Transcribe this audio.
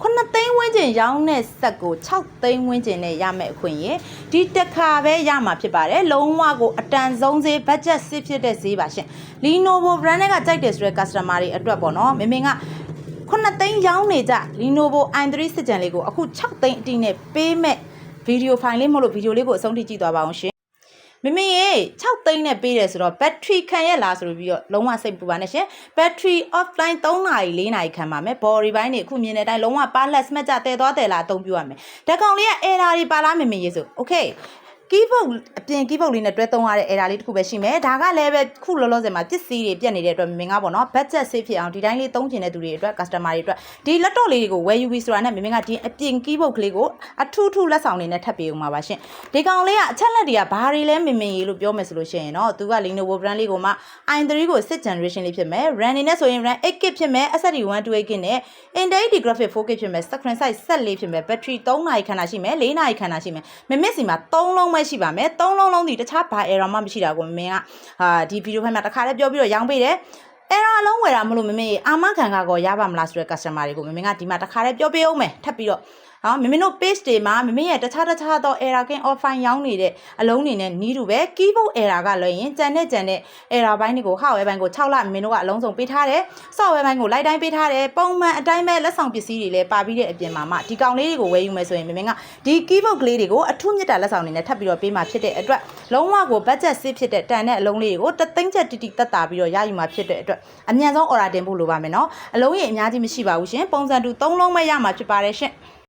ခုနှစ်သိန်းဝန်းကျင်ရောင်းတဲ့ဆက်ကို6သိန်းဝန်းကျင်နဲ့ရမယ်အခွင့်ရင်ဒီတစ်ခါပဲရမှာဖြစ်ပါတယ်လုံးဝကိုအတန်ဆုံးဈေး budget စစ်ဖြစ်တဲ့ဈေးပါရှင် Lenovo brand ကကြိုက်တယ်ဆိုတဲ့ customer တွေအတွက်ပေါ့နော်မင်းကခုနှစ်သိန်းရောင်းနေကြ Lenovo i3 စစ်ကြံလေးကိုအခု6သိန်းအတိနဲ့ပေးမဲ့ဗီဒီယိုဖိုင်လေးမို့လို့ဗီဒီယိုလေးကိုအဆုံးထိကြည့်သွားပါအောင်ရှင်မမေရေ6သိန်းနဲ့ပေးတယ်ဆိုတော့ battery ခံရလားဆိုပြီးတော့လုံးဝစိတ်ပူပါနဲ့ရှင် battery offline 3နာရီ4နာရီခံပါမယ် body ဘိုင်းတွေအခုမြင်တဲ့အတိုင်းလုံးဝ wireless မှတ်ကြတဲသွားတယ်လားအသုံးပြုရမယ်ဓာတ်ကောင်လေးက error တွေပါလားမမေရေဆို okay keyboard အပြင် keyboard လေးနဲ့တွဲသုံးရတဲ့ error လေးတစ်ခုပဲရှိမယ်ဒါကလည်းပဲခုလောလောဆယ်မှာပစ္စည်းတွေပြတ်နေတဲ့အတွက်မင်ကပေါ့နော် budget save ဖြစ်အောင်ဒီတိုင်းလေးသုံးချင်တဲ့သူတွေအတွက် customer တွေအတွက်ဒီ laptop လေးတွေကိုဝယ်ယူပြီးဆိုတာနဲ့မင်ကဒီအပြင် keyboard ကလေးကိုအထူးထူးလက်ဆောင်လေးနဲ့ထပ်ပေးဦးမှာပါရှင်ဒီကောင်လေးကအချက်လက်တွေကဘာတွေလဲမင်ရေလို့ပြောမယ်ဆိုလို့ရှိရင်တော့သူက Lenovo brand လေးကိုမှ i3 ကို 6th generation လေးဖြစ်မယ် RAM နေနဲ့ဆိုရင် RAM 8GB ဖြစ်မယ် SSD 128GB နဲ့ Intel graphic 4K ဖြစ်မယ် screen size 14ဖြစ်မယ် battery 3နာရီခန့်တာရှိမယ်4နာရီခန့်တာရှိမယ်မစ်စီမှာ3လုံးပဲရှိပါမယ်3လုံးလုံးဒီတခြားဘာ error မှမရှိတာကိုမင်းကဒီဗီဒီယိုဖိုင်မှာတစ်ခါတည်းပြောပြီးတော့ရောင်းပေးတယ် error လုံးဝယ်တာမလို့မမေအာမခံကောရပါမလားဆိုတဲ့ customer တွေကိုမင်းကဒီမှာတစ်ခါတည်းပြောပေးအောင်မယ်ထပ်ပြီးတော့မင်းတို့ page တွေမှာမင်းရဲ့တခြားသော error king offline ရောင်းနေတဲ့အလုံးနေနဲ့နီးတူပဲ keyboard error ကလွှဲရင်ကြံတဲ့ error ဘိုင်းတွေကို hardware ဘိုင်းကို6လမင်းတို့ကအလုံးစုံပေးထားတယ် software ဘိုင်းကိုလိုက်တိုင်းပေးထားတယ်ပုံမှန်အတိုင်းပဲလက်ဆောင်ပစ္စည်းတွေလည်းပါပြီးတဲ့အပြင်မှာမှဒီကောင်လေးတွေကိုဝယ်ယူမယ်ဆိုရင်မင်းကဒီ keyboard ကလေးတွေကိုအထူးမြတ်တာလက်ဆောင်တွေနဲ့ထပ်ပြီးတော့ပေးမှာဖြစ်တဲ့အတွက်လုံးဝကို budget save ဖြစ်တဲ့တန်တဲ့အလုံးလေးတွေကိုတသိန်းချက်တိတိတက်တာပြီးတော့ရယူမှာဖြစ်တဲ့အတွက်အမြန်ဆုံး order တင်ဖို့လိုပါမယ်နော်အလုံးကြီးအများကြီးမရှိပါဘူးရှင်ပုံစံတူ3လုံးပဲရမှာဖြစ်ပါတယ်ရှင်